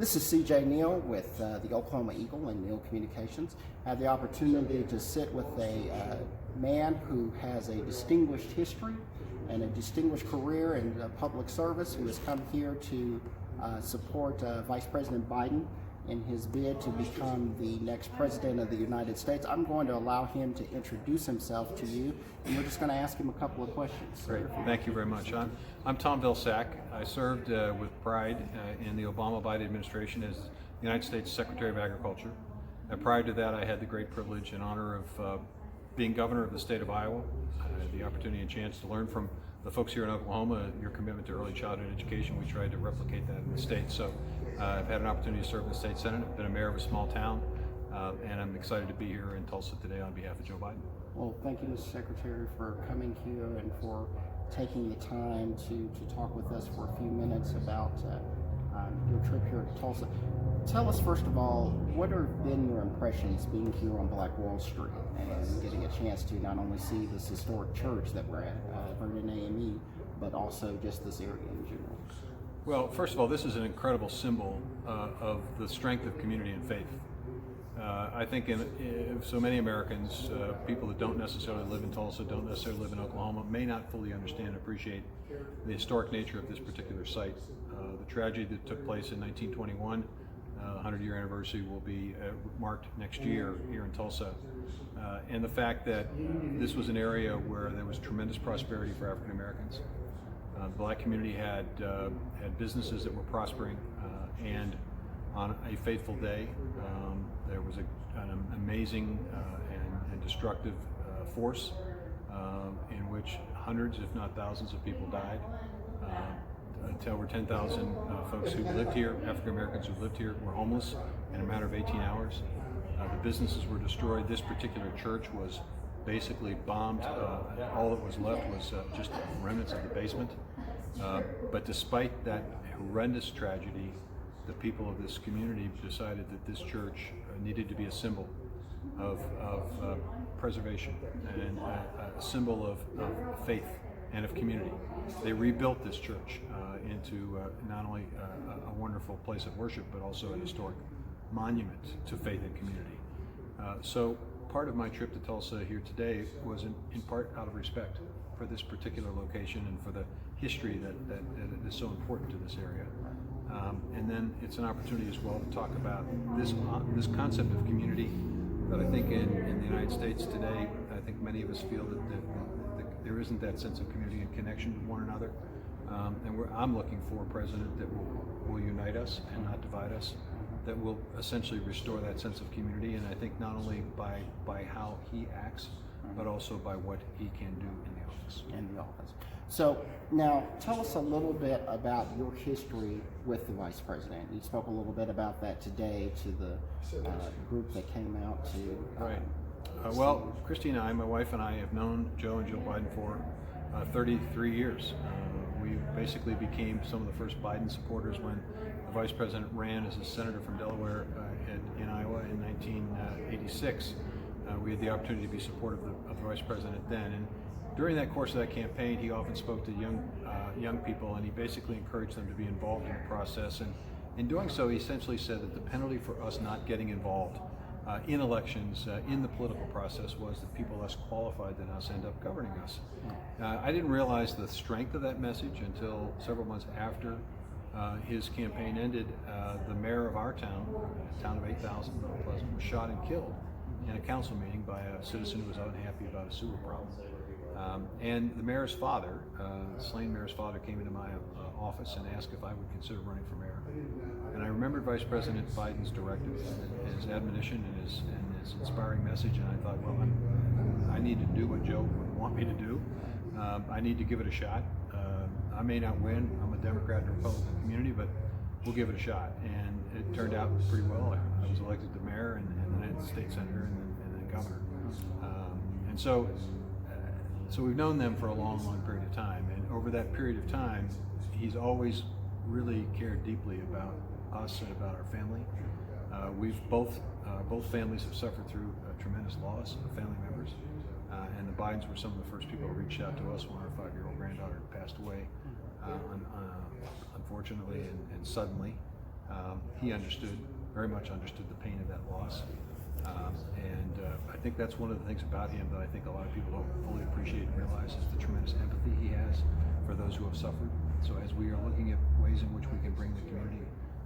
This is CJ Neal with the Oklahoma Eagle and Neal Communications. I had the opportunity to sit with a man who has a distinguished history and a distinguished career in public service, who has come here to support Vice President Biden in his bid to become the next president of the United States. I'm going to allow him to introduce himself to you, and we're just going to ask him a couple of questions. Great, thank you very much. I'm Tom Vilsack. I served with pride in the Obama-Biden administration as the United States Secretary of Agriculture. Prior to that, I had the great privilege and honor of being governor of the state of Iowa. I had the opportunity and chance to learn from the folks here in Oklahoma, your commitment to early childhood education. We tried to replicate that in the state. So I've had an opportunity to serve in the state senate. I've been a mayor of a small town, and I'm excited to be here in Tulsa today on behalf of Joe Biden. Well, thank you, Mr. Secretary, for coming here and for taking the time to talk with us for a few minutes about your trip here to Tulsa. Tell us, first of all, what have been your impressions being here on Black Wall Street and getting a chance to not only see this historic church that we're at, Vernon AME, but also just this area in general? Well, first of all, this is an incredible symbol of the strength of community and faith. I think in so many Americans, people that don't necessarily live in Tulsa, don't necessarily live in Oklahoma, may not fully understand and appreciate the historic nature of this particular site. The tragedy that took place in 1921, the 100-year anniversary will be marked next year here in Tulsa. And the fact that this was an area where there was tremendous prosperity for African Americans. The black community had businesses that were prospering, and on a fateful day, there was an amazing and destructive force in which hundreds, if not thousands, of people died. Over 10,000 folks who lived here, African Americans who lived here, were homeless in a matter of 18 hours. The businesses were destroyed. This particular church was basically bombed. All that was left was just remnants of the basement. But despite that horrendous tragedy, the people of this community decided that this church needed to be a symbol of preservation and a symbol of faith and of community. They rebuilt this church into not only a wonderful place of worship, but also a historic monument to faith and community. So part of my trip to Tulsa here today was in part out of respect for this particular location and for the history that is so important to this area. And then it's an opportunity as well to talk about this concept of community that I think in the United States today, I think many of us feel that there isn't that sense of community and connection with one another. And I'm looking for a president that will unite us and not divide us, that will essentially restore that sense of community, and I think not only by how he acts, but also by what he can do in the office. So now tell us a little bit about your history with the Vice President. You spoke a little bit about that today to the group that came out to... Right. Well, Christy and I, my wife and I, have known Joe and Jill Biden for 33 years. We basically became some of the first Biden supporters when the Vice President ran as a senator from Delaware in Iowa in 1986. We had the opportunity to be supportive of the Vice President then. And during that course of that campaign, he often spoke to young people, and he basically encouraged them to be involved in the process. And in doing so, he essentially said that the penalty for us not getting involved in elections, in the political process, was that people less qualified than us end up governing us. I didn't realize the strength of that message until several months after his campaign ended. The mayor of our town, a town of 8,000, Mount Pleasant, was shot and killed in a council meeting by a citizen who was unhappy about a sewer problem. And the mayor's father, slain mayor's father, came into my office and asked if I would consider running for mayor. And I remembered Vice President Biden's directive, his admonition, and his inspiring message, and I thought, well, I need to do what Joe would want me to do. I need to give it a shot. I may not win. I'm a Democrat in the Republican community, but we'll give it a shot. And it turned out pretty well. I was elected to mayor, and then state senator, and then governor. And so we've known them for a long, long period of time. And over that period of time, he's always really cared deeply about us and about our family. We've both families have suffered through tremendous loss of family members, and the Bidens were some of the first people who reached out to us when our 5-year-old granddaughter passed away, unfortunately and suddenly. He very much understood the pain of that loss. I think that's one of the things about him that I think a lot of people don't fully appreciate and realize is the tremendous empathy he has for those who have suffered. So as we are looking at ways in which we can bring the community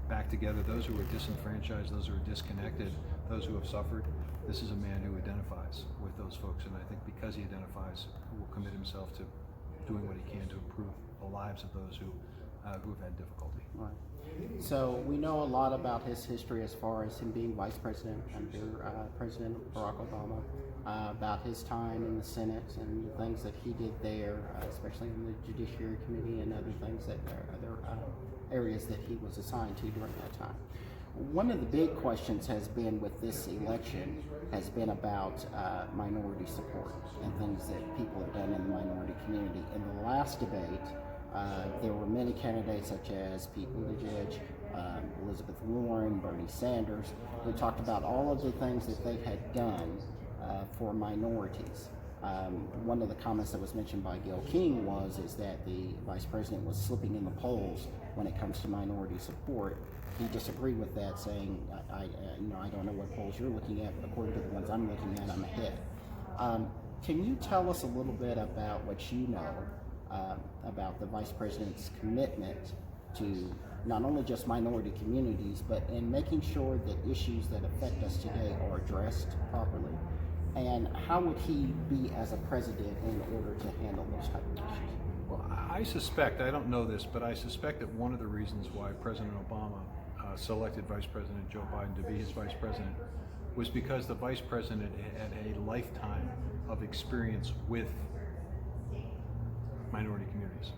back together, those who are disenfranchised, those who are disconnected, those who have suffered, this is a man who identifies with those folks, and I think because he identifies, he will commit himself to doing what he can to improve the lives of those who have had difficulty. Right. So we know a lot about his history as far as him being vice president under President Barack Obama, about his time in the Senate and the things that he did there, especially in the Judiciary Committee and other things that other areas that he was assigned to during that time. One of the big questions has been with this election has been about minority support and things that people have done in the minority community. In the last debate, there were many candidates such as Pete Buttigieg, Elizabeth Warren, Bernie Sanders, who talked about all of the things that they had done for minorities. One of the comments that was mentioned by Gil King is that the vice president was slipping in the polls when it comes to minority support. He disagreed with that, saying, I don't know what polls you're looking at, but according to the ones I'm looking at, I'm ahead. Can you tell us a little bit about what you know about the vice president's commitment to not only just minority communities, but in making sure that issues that affect us today are addressed properly? And how would he be as a president in order to handle those type of issues? Well, I suspect, I don't know this, but I suspect that one of the reasons why President Obama selected Vice President Joe Biden to be his vice president was because the vice president had a lifetime of experience with minority communities.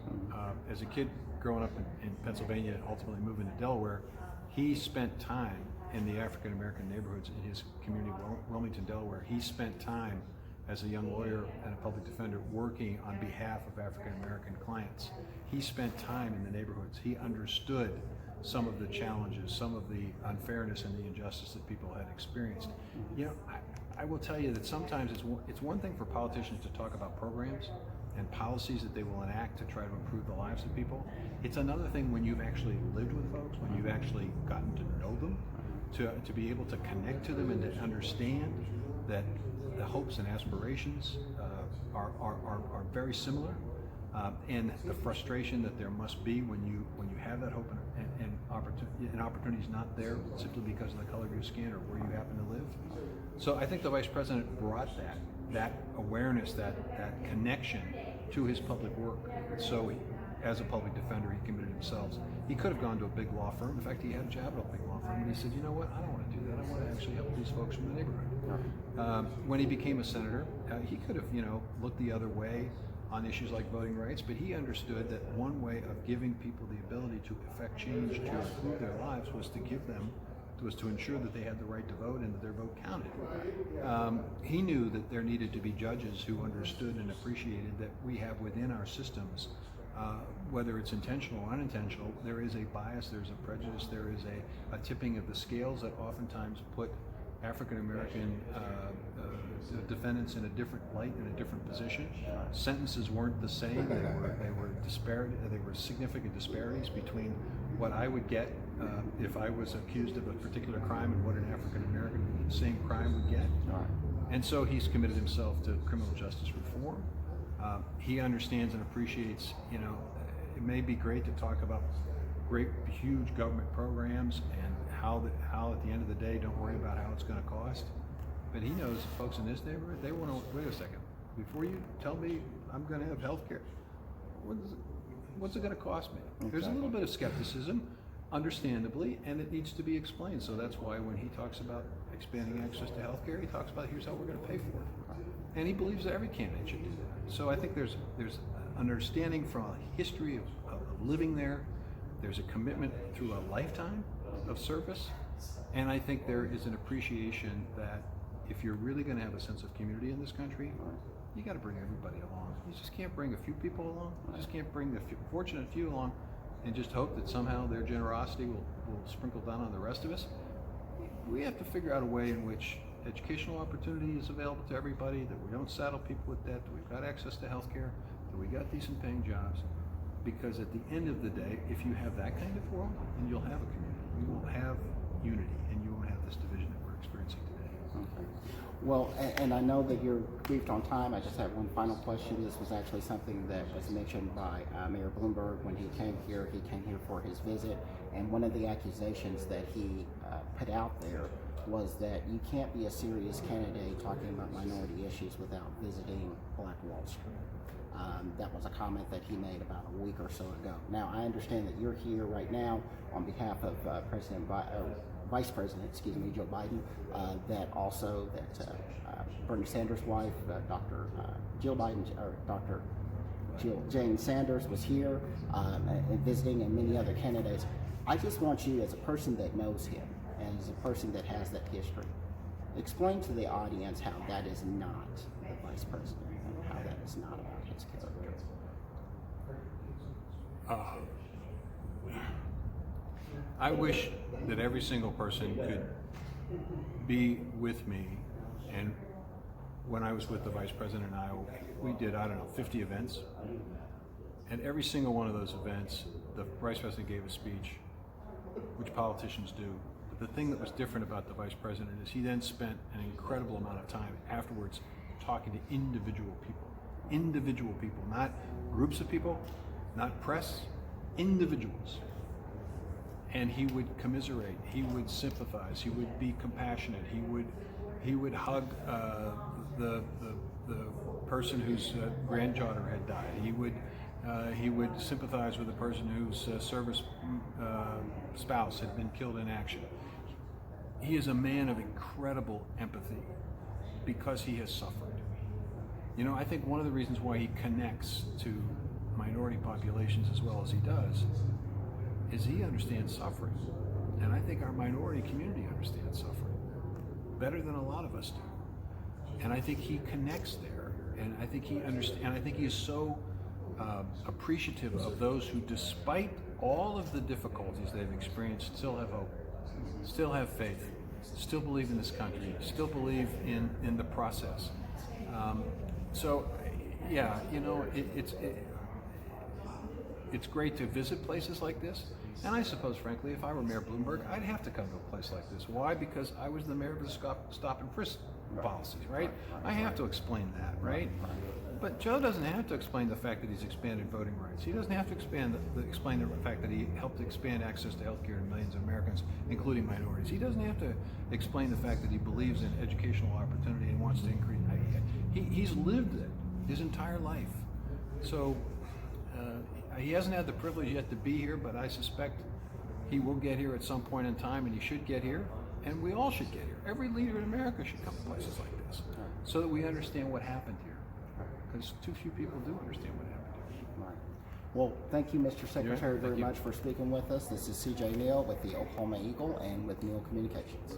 As a kid growing up in Pennsylvania and ultimately moving to Delaware, he spent time in the African American neighborhoods in his community, Wilmington, Delaware. He spent time as a young lawyer and a public defender working on behalf of African American clients. He spent time in the neighborhoods. He understood some of the challenges, some of the unfairness and the injustice that people had experienced. You know, I will tell you that sometimes it's one thing for politicians to talk about programs and policies that they will enact to try to improve the lives of people. It's another thing when you've actually lived with folks, when you've actually gotten to know them, to be able to connect to them and to understand that the hopes and aspirations are very similar, and the frustration that there must be when you have that hope and opportunity is not there simply because of the color of your skin or where you happen to live. So I think the vice president brought that awareness, that connection to his public work. So as a public defender, he committed himself. He could have gone to a big law firm. In fact, he had a job at a big law firm, and he said, you know what, I don't want to do that. I want to actually help these folks from the neighborhood. When he became a senator, he could have, looked the other way on issues like voting rights, but he understood that one way of giving people the ability to effect change to improve their lives was to ensure that they had the right to vote and that their vote counted. He knew that there needed to be judges who understood and appreciated that we have within our systems, whether it's intentional or unintentional, there is a bias, there's a prejudice, there is a tipping of the scales that oftentimes put African American defendants in a different light, in a different position. Sentences weren't the same. They were disparate. There were significant disparities between what I would get if I was accused of a particular crime and what an African American same crime would get. And so he's committed himself to criminal justice reform. He understands and appreciates. It may be great to talk about great, huge government programs and how at the end of the day, don't worry about how it's going to cost. But he knows folks in this neighborhood, they want to, wait a second, before you tell me I'm going to have health care, what's it going to cost me? Okay. There's a little bit of skepticism, understandably, and it needs to be explained. So that's why when he talks about expanding access to health care, he talks about here's how we're going to pay for it. And he believes that every candidate should do that. So I think there's understanding from a history of living there. There's a commitment through a lifetime of service. And I think there is an appreciation that if you're really going to have a sense of community in this country, you got to bring everybody along. You just can't bring a few people along. You just can't bring the fortunate few along and just hope that somehow their generosity will sprinkle down on the rest of us. We have to figure out a way in which educational opportunity is available to everybody, that we don't saddle people with debt, that we've got access to health care, that we got decent paying jobs. Because at the end of the day, if you have that kind of world, then you'll have a community. we will have unity, and you won't have this division that we're experiencing today. Okay. Well, and I know that you're briefed on time. I just have one final question. This was actually something that was mentioned by Mayor Bloomberg when he came here. He came here for his visit, and one of the accusations that he put out there was that you can't be a serious candidate talking about minority issues without visiting Black Wall Street. That was a comment that he made about a week or so ago. Now, I understand that you're here right now on behalf of Vice President, Joe Biden, that also that Bernie Sanders' wife, Dr. Jill Biden, or Dr. Jane Sanders was here and visiting, and many other candidates. I just want you, as a person that knows him and as a person that has that history, explain to the audience how that is not the Vice President and how that is not about his character. I wish that every single person could be with me, and when I was with the Vice President and I, we did, 50 events, and every single one of those events, the Vice President gave a speech, which politicians do. But the thing that was different about the Vice President is he then spent an incredible amount of time afterwards talking to individual people, not groups of people, not press, individuals. And he would commiserate, he would sympathize, he would be compassionate, he would hug the person whose granddaughter had died. He would sympathize with the person whose service spouse had been killed in action. He is a man of incredible empathy because he has suffered. You know, I think one of the reasons why he connects to minority populations as well as he does is he understands suffering. And I think our minority community understands suffering better than a lot of us do. And I think he connects there, and I think he understands, and I think he is so appreciative of those who, despite all of the difficulties they've experienced, still have hope, still have faith, still believe in this country, still believe in the process. So, yeah, you know, it's great to visit places like this. And I suppose, frankly, if I were Mayor Bloomberg, I'd have to come to a place like this. Why? Because I was the mayor of the stop and frisk policies, right? I have to explain that, right? But Joe doesn't have to explain the fact that he's expanded voting rights. He doesn't have to explain the fact that he helped expand access to health care to millions of Americans, including minorities. He doesn't have to explain the fact that he believes in educational opportunity and wants to increase. He's lived it his entire life. So he hasn't had the privilege yet to be here, but I suspect he will get here at some point in time, and he should get here, and we all should get here. Every leader in America should come to places like this so that we understand what happened here, because too few people do understand what happened here. Right. Well, thank you, Mr. Secretary, very much for speaking with us. This is CJ Neal with the Oklahoma Eagle and with Neal Communications.